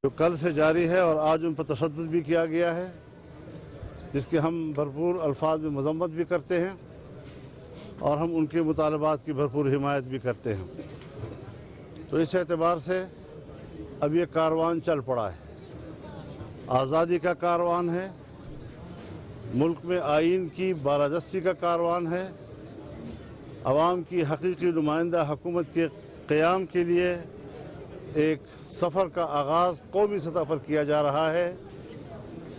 جو کل سے جاری ہے اور آج ان پر تشدد بھی کیا گیا ہے، جس کے ہم بھرپور الفاظ میں مذمت بھی کرتے ہیں اور ہم ان کے مطالبات کی بھرپور حمایت بھی کرتے ہیں۔ تو اس اعتبار سے اب یہ کاروان چل پڑا ہے، آزادی کا کاروان ہے، ملک میں آئین کی بالادستی کا کاروان ہے، عوام کی حقیقی نمائندہ حکومت کے قیام کے لیے ایک سفر کا آغاز قومی سطح پر کیا جا رہا ہے،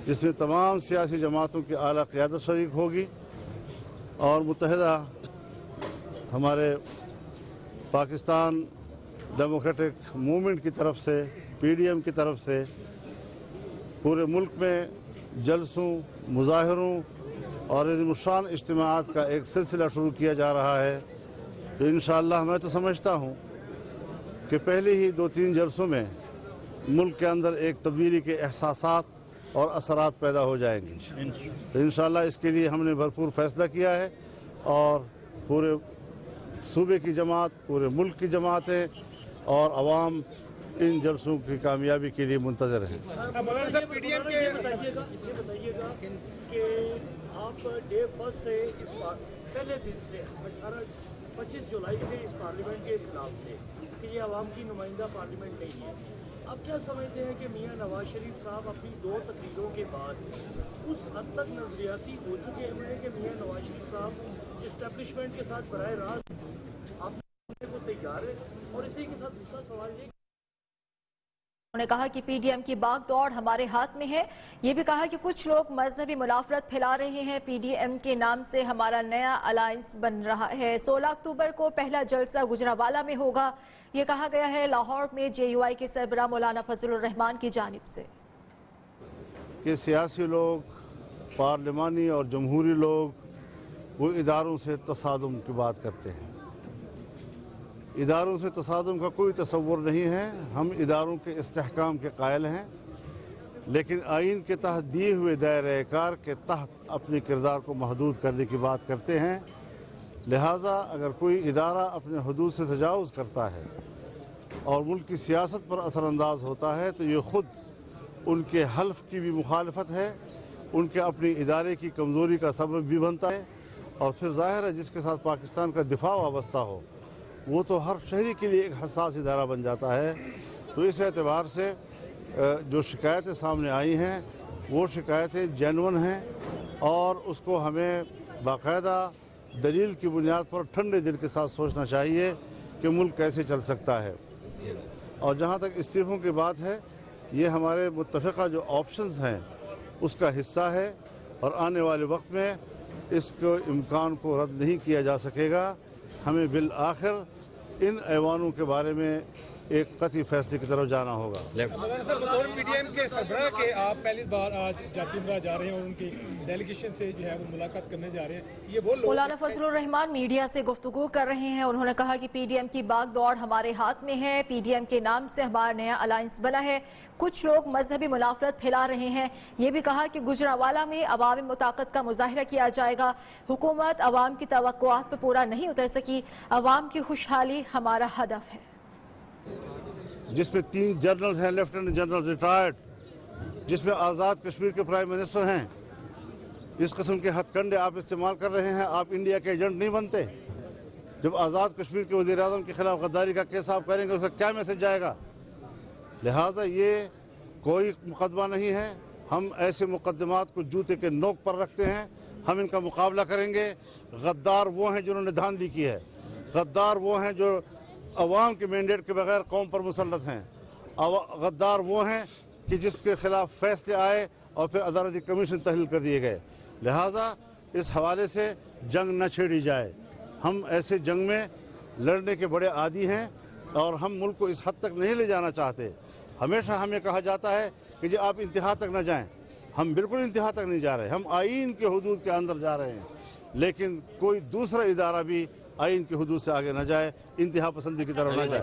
جس میں تمام سیاسی جماعتوں کی اعلیٰ قیادت شریک ہوگی اور متحدہ ہمارے پاکستان ڈیموکریٹک موومنٹ کی طرف سے، پی ڈی ایم کی طرف سے پورے ملک میں جلسوں، مظاہروں اور عظیم الشان اجتماعات کا ایک سلسلہ شروع کیا جا رہا ہے۔ تو انشاءاللہ میں تو سمجھتا ہوں کہ پہلے ہی 2-3 جلسوں میں ملک کے اندر ایک تبدیلی کے احساسات اور اثرات پیدا ہو جائیں گے۔ تو انشاءاللہ اس کے لیے ہم نے بھرپور فیصلہ کیا ہے اور پورے صوبے کی جماعت، پورے ملک کی جماعتیں اور عوام ان جلسوں کی کامیابی کے لیے منتظر ہیں۔ مولانا صاحب پی ڈی ایم کے بتائیے گا کہ آپ ڈے فرسٹ سے اس پہلے دن سے 25 جولائی سے اس پارلیمنٹ کے خلاف تھے کہ یہ عوام کی نمائندہ پارلیمنٹ نہیں ہے۔ اب کیا سمجھتے ہیں کہ میاں نواز شریف صاحب اپنی 2 تقریروں کے بعد اس حد تک نظریاتی ہو چکے ہیں کہ میاں نواز شریف صاحب اسٹیبلشمنٹ کے ساتھ براہ راست آپ کو تیار ہے؟ اور اسی کے ساتھ دوسرا سوال یہ، انہوں نے کہا کہ پی ڈی ایم کی باغ دوڑ ہمارے ہاتھ میں ہے۔ یہ بھی کہا کہ کچھ لوگ مذہبی منافرت پھیلا رہے ہیں، پی ڈی ایم کے نام سے ہمارا نیا الائنس بن رہا ہے۔ 16 اکتوبر کو پہلا جلسہ گجرانوالہ میں ہوگا، یہ کہا گیا ہے لاہور میں جے یو آئی کے سربراہ مولانا فضل الرحمان کی جانب سے کہ سیاسی لوگ، پارلیمانی اور جمہوری لوگ وہ اداروں سے تصادم کی بات کرتے ہیں۔ اداروں سے تصادم کا کوئی تصور نہیں ہے، ہم اداروں کے استحکام کے قائل ہیں، لیکن آئین کے تحت دیے ہوئے دائرۂ کار کے تحت اپنے کردار کو محدود کرنے کی بات کرتے ہیں۔ لہٰذا اگر کوئی ادارہ اپنے حدود سے تجاوز کرتا ہے اور ملک کی سیاست پر اثر انداز ہوتا ہے تو یہ خود ان کے حلف کی بھی مخالفت ہے، ان کے اپنی ادارے کی کمزوری کا سبب بھی بنتا ہے، اور پھر ظاہر ہے جس کے ساتھ پاکستان کا دفاع وابستہ ہو وہ تو ہر شہری کے لیے ایک حساس ادارہ بن جاتا ہے۔ تو اس اعتبار سے جو شکایتیں سامنے آئی ہیں وہ شکایتیں جینون ہیں اور اس کو ہمیں باقاعدہ دلیل کی بنیاد پر ٹھنڈے دل کے ساتھ سوچنا چاہیے کہ ملک کیسے چل سکتا ہے۔ اور جہاں تک استعفوں کی بات ہے، یہ ہمارے متفقہ جو آپشنز ہیں اس کا حصہ ہے اور آنے والے وقت میں اس کو امکان کو رد نہیں کیا جا سکے گا۔ ہمیں بالآخر ان ایوانوں کے بارے میں ایک قطعی فیصلے کی طرف جانا ہوگا۔ بطور پی ڈی ایم کے سربراہ کے آپ پہلی بار آج جاپندرا جا رہے ہیں اور ان کی ڈیلیگیشن سے جو ہے وہ ملاقات کرنے جا رہے ہیں۔ یہ وہ لوگ مولانا فضل الرحمان میڈیا سے گفتگو کر رہے ہیں۔ انہوں نے کہا کہ پی ڈی ایم کی باغ دوڑ ہمارے ہاتھ میں ہے، پی ڈی ایم کے نام سے ہمارا نیا الائنس بنا ہے، کچھ لوگ مذہبی منافرت پھیلا رہے ہیں۔ یہ بھی کہا کہ گجرانوالہ میں عوامی مطاقت کا مظاہرہ کیا جائے گا، حکومت عوام کی توقعات پر پورا نہیں اتر سکی، عوام کی خوشحالی ہمارا ہدف ہے۔ جس میں 3 جنرل ہیں، لیفٹیننٹ جنرل ریٹائرڈ، جس میں آزاد کشمیر کے پرائم منسٹر ہیں۔ اس قسم کے ہتھ کنڈے آپ استعمال کر رہے ہیں، آپ انڈیا کے ایجنٹ نہیں بنتے۔ جب آزاد کشمیر کے وزیر اعظم کے خلاف غداری کا کیس آپ کریں گے اس کا کیا میسج جائے گا؟ لہٰذا یہ کوئی مقدمہ نہیں ہے، ہم ایسے مقدمات کو جوتے کے نوک پر رکھتے ہیں، ہم ان کا مقابلہ کریں گے۔ غدار وہ ہیں جنہوں نے دھاندلی کی ہے، غدار وہ ہیں جو عوام کے مینڈیٹ کے بغیر قوم پر مسلط ہیں، غدار وہ ہیں کہ جس کے خلاف فیصلے آئے اور پھر عدالتی کمیشن تحلیل کر دیے گئے۔ لہٰذا اس حوالے سے جنگ نہ چھیڑی جائے، ہم ایسے جنگ میں لڑنے کے بڑے عادی ہیں اور ہم ملک کو اس حد تک نہیں لے جانا چاہتے۔ ہمیشہ ہمیں کہا جاتا ہے کہ جی آپ انتہا تک نہ جائیں، ہم بالکل انتہا تک نہیں جا رہے، ہم آئین کے حدود کے اندر جا رہے ہیں، لیکن کوئی دوسرا ادارہ بھی آئین کی حدود سے آگے نہ جائے، انتہا پسندی کی طرف نہ جائے۔